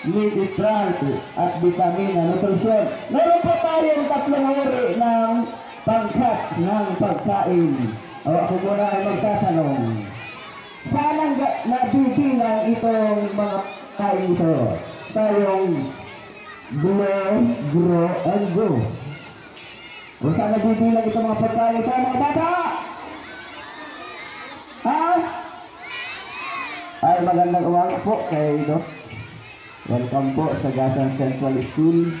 medical at vitamina, nutrisyon. Meron po tayong tatlong uri ng pangkat ng pagkain. O ako muna ay magtatanong. Sana nabibilang itong mga kain ito. Tayong blow, grow, and go. Kung saan nabibilang itong mga pagkain ito, mga bata? Ha? Ay, magandang umaga po kay Doc. Welcome po sa Gasan Central School.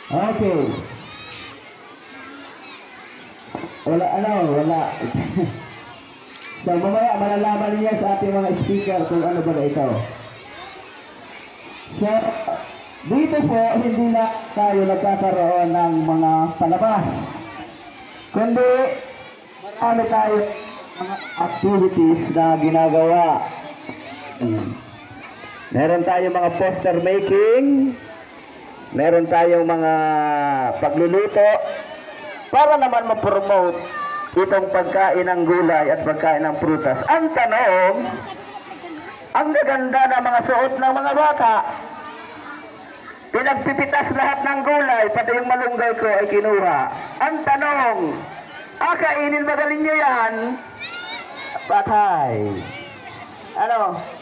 Okay. Wala. So, mamaya malalaman niya sa ating mga speaker kung ano ba ito. So, dito po, hindi na tayo nagkakaroon ng mga palabas. Kundi, ano tayo mga activities na ginagawa. Meron tayong mga poster making, meron tayong mga pagluluto para naman ma-promote itong pagkain ng gulay at pagkain ng prutas. Ang tanong, ang gaganda ng mga suot ng mga bata. Pinagpipitas lahat ng gulay, pati yung malunggay ko ay kinuha. Ang tanong, kainin magaling nyo yan? Patay.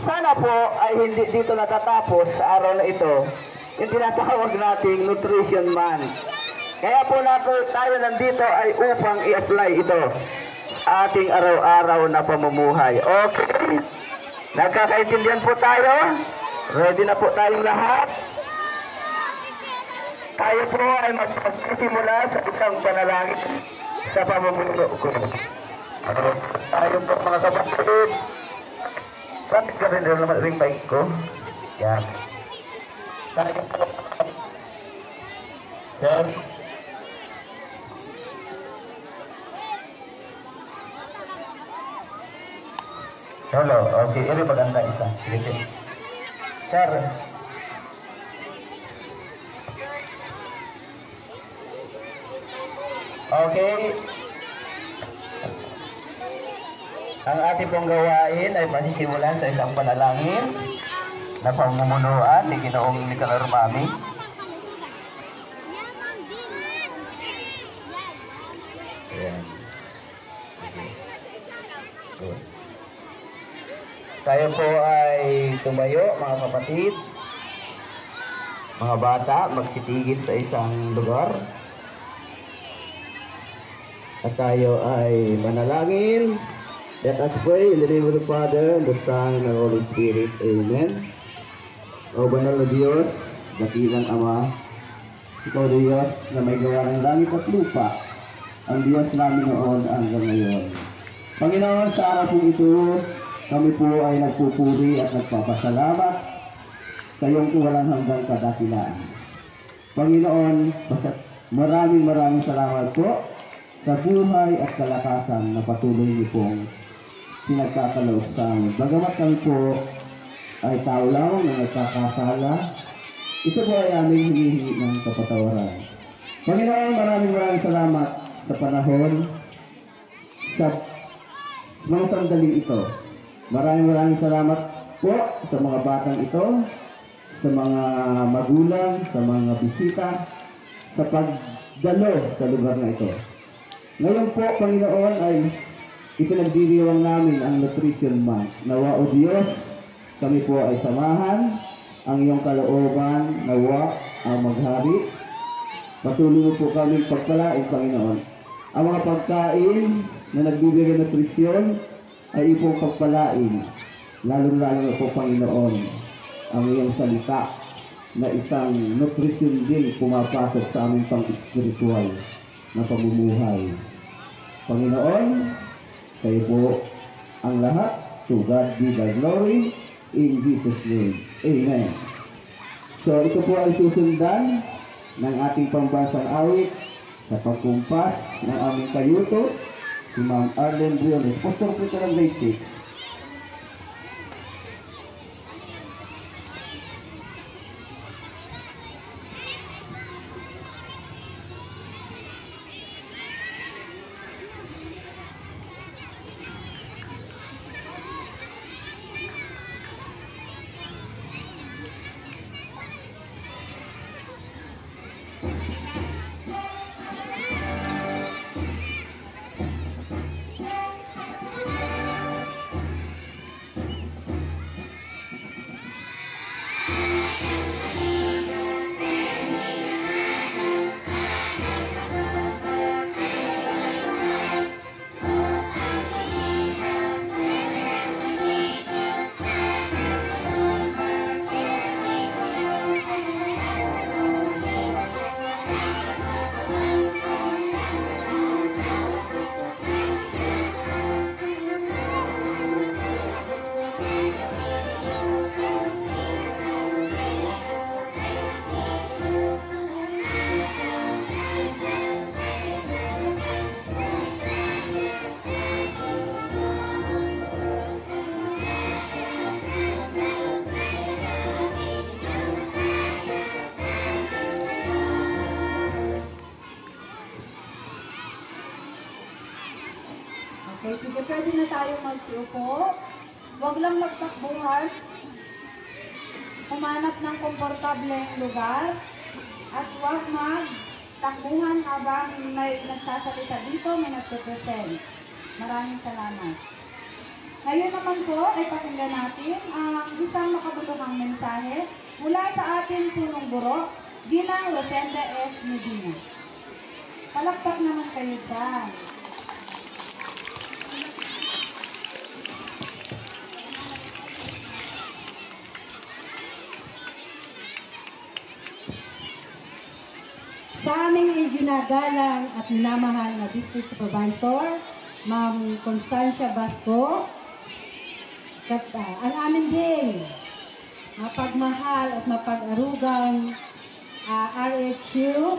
Sana po ay hindi dito natatapos sa araw na ito yung tinatawag nating Nutrition Month. Kaya po tayo nandito ay upang i-apply ito ating araw-araw na pamumuhay. Okay? Nagkakaintindihan po tayo? Ready na po tayong lahat? Tayo po ay magsisimula sa isang panalangin sa pamumuno ko. Tayo po mga kapatid. Bakit ka rin naman ring mic ko? Yan. Tayo po. Sir. Hello. Okay. Ini maganda isa. Sige. Sir. Okay. Ang ating pong gawain ay pasisimulan sa isang panalangin na pamumunuan ni Ginoong Nicanor Mami. Ayan. Good. Tayo po ay tumayo, mga kapatid, mga bata, magtitigil sa isang lugar. At tayo ay manalangin. Let us pray in the name of the Father, and the Son, and the Holy Spirit. Amen. O banal na Diyos, dakilang Ama, Ikaw Diyos na may gawa ng langit at lupa, ang Diyos namin noon hanggang ngayon. Panginoon, sa araw po ito, kami po ay nagpupuri at nagpapasalamat sa iyong walang hanggang kadakilaan. Panginoon, maraming salamat po sa buhay at kalakasan na patuloy niyo pong pinagkakaloob sa amin. Bagamat kami po ay tao lamang na nagkakasala, ito po ay aming hinihingi ng kapatawaran. Panginoon, maraming salamat sa panahon, sa mga sandaling ito. Maraming salamat po sa mga batang ito, sa mga magulang, sa mga bisita, sa pagdalo sa lugar na ito. Ngayon po, Panginoon, ay ipinagdiriwang namin ang Nutrition Month. Nawa o Diyos, kami po ay samahan, ang iyong kalooban, nawa ang maghari. Patuloy mo po kami pagpalain, Panginoon. Ang mga pagkain na nagbibigay nutrisyon ay ipong pagpalain. Lalo-lalo na po, Panginoon, ang iyong salita na isang nutrisyon din pumapasok sa aming pang-spiritual na pamumuhay. Panginoon, kayo po ang lahat. To God be the glory in Jesus' name. Amen. So ito po ay susundan ng ating pambansang awit sa pagkumpas ng aming kayuto, si Ma'am Arlen Briones. Pastor po ito ng grade 6. tayong magsiupo. Huwag lang magtakbuhan. Humanap ng komportableng lugar. At huwag magtakbuhan habang may nagsasalita dito, may nagpe-present. Maraming salamat. Ngayon naman po ay pakinggan natin ang isang makabuluhang mensahe mula sa ating punong guro, Ginang Rosenda S. Medina. Palakpak naman kayo dyan. Sa aming iginagalang at minamahal na District Supervisor, Ma'am Constancia Basco, ang amin ding mapagmahal at mapag-arugang RHU,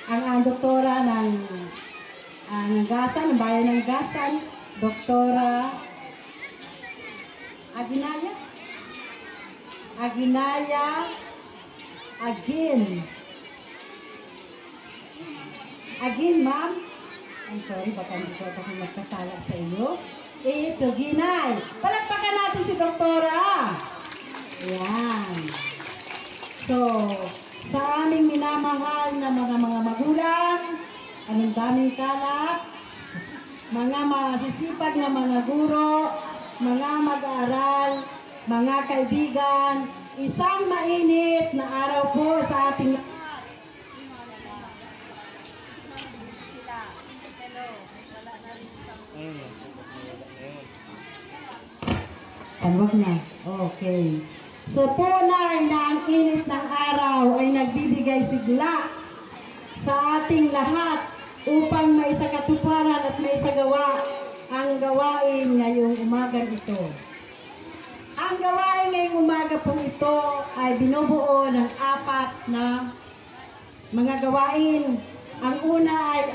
ang doktora ng Gasan, ng bayan ng Gasan, Doktora Aguinalya Agin, ma'am. I'm sorry, baka hindi ko ako magkasala sa iyo. Ito, Ginay. Palakpakan natin si Doktora. Ayan. So, sa aming minamahal na mga magulang, anong daming kalap, mga masisipag na mga guro, mga mag-aaral, mga kaibigan, isang mainit na araw po sa ating Wag na. Okay. So, tunay na ang init ng araw ay nagbibigay sigla sa ating lahat upang may sa katuparan at may sa gawa ang gawain ngayong umaga ito. Ang gawain ngayong umaga po ito ay binubuo ng 4 na mga gawain. Ang una ay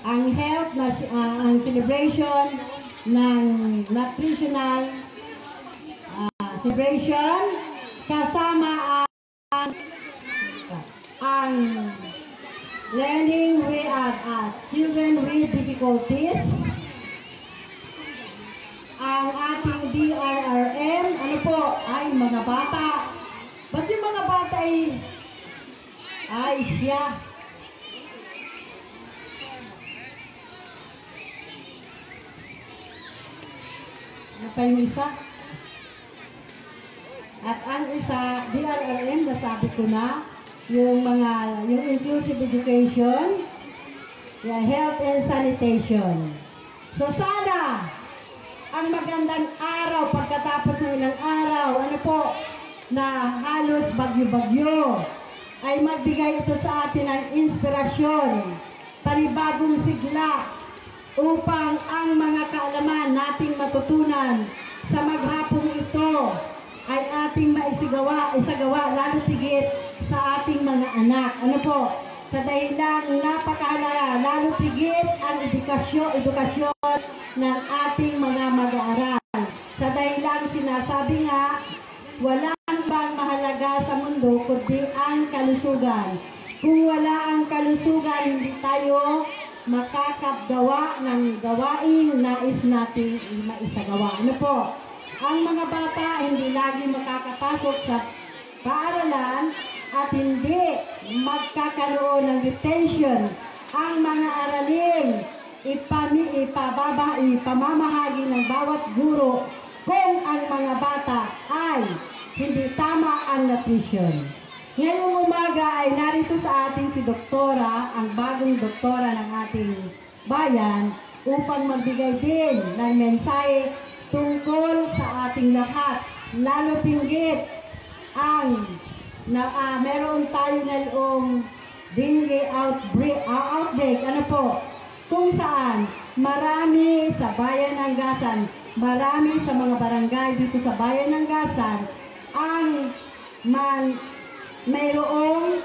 ang health, ang celebration ng nutritional celebration kasama ang learning with children with difficulties, ang ating DRRM, ano po, ay mga bata. Ba't yung mga bata ay siya? Ano pa yung isa? At ang isa, DRRM, nasabi ko na, yung inclusive education, yung health and sanitation. So sana, ang magandang araw, pagkatapos ng ilang araw, ano po, na halos bagyo-bagyo, ay magbigay ito sa atin ng inspirasyon, panibagong sigla, upang ang mga kaalaman nating matutunan sa maghapong ito ay ating isagawa lalo tigit sa ating mga anak. Ano po? Sa dahilang napakahalaga, lalo tigit ang edukasyon ng ating mga mag-aaral. Sa dahilang sinasabi nga, walang ibang mahalaga sa mundo kundi ang kalusugan. Kung wala ang kalusugan, hindi tayo makakagawa ng gawain nais nating maisagawa. Ano po? Ang mga bata hindi lagi makakapasok sa paaralan at hindi magkakaroon ng retention. Ang mga aralin ipamamahagi ng bawat guro kung ang mga bata ay hindi tama ang nutrition. Ngayong umaga ay narito sa atin si Doktora, ang bagong doktora ng ating bayan, upang magbigay din ng mensahe tungkol sa ating lahat. Lalo tinggit ang meron tayo ngayong dengue outbreak, ano po, kung saan marami sa bayan ng Gasan, marami sa mga barangay dito sa bayan ng Gasan ang mayroong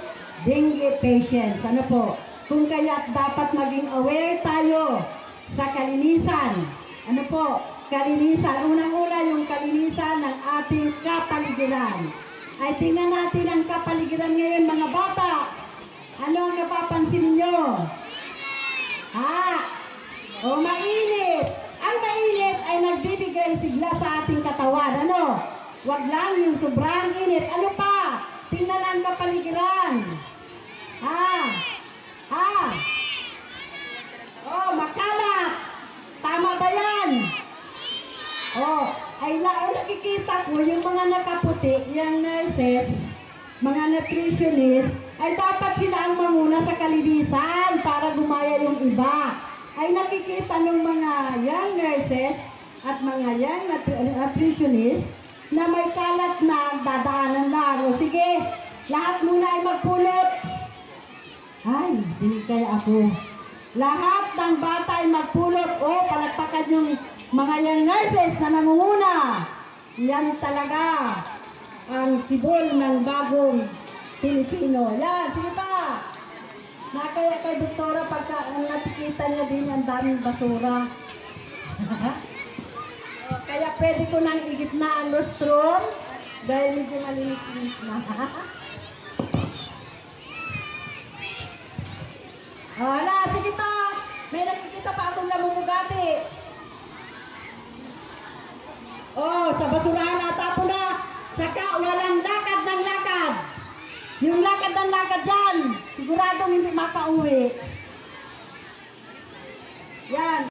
dengue patients. Ano po? Kung kaya't dapat maging aware tayo sa kalinisan. Ano po? Kalinisan. Unang-una yung kalinisan ng ating kapaligiran. Ay tingnan natin ang kapaligiran ngayon, mga bata. Ano ang napapansin nyo? O mainit. Ang mainit ay nagbibigay sigla sa ating katawan. Ano? Wag lang yung sobrang init. Ano pa? Tingnan ang kapaligiran. Oh, makalat. Tama ba yan? Oh, nakikita ko yung mga nakaputi, yung nurses, mga nutritionist, ay dapat sila ang manguna sa kalinisan para gumaya yung iba. Ay nakikita ng mga young nurses at mga young nutritionist na may kalat na dadaanan lang. O sige, lahat muna ay magpulot. Ay, hindi kaya ako. Lahat ng bata ay magpulot. O, palagpakan yung mga young nurses na nangunguna. Yan talaga ang sibol ng bagong Pilipino. Yan, sige pa. Nakaya kay Doktora, pagka nakikita niya din ang daming basura. Kaya pwede ko nang igit na ang lustron dahil medyo malinis-linis na. Wala, sige pa. May nakikita pa akong namumugati. Oh, sa basurahan natapon na. Tsaka walang lakad ng lakad. Yung lakad ng lakad dyan, siguradong hindi makauwi. Yan.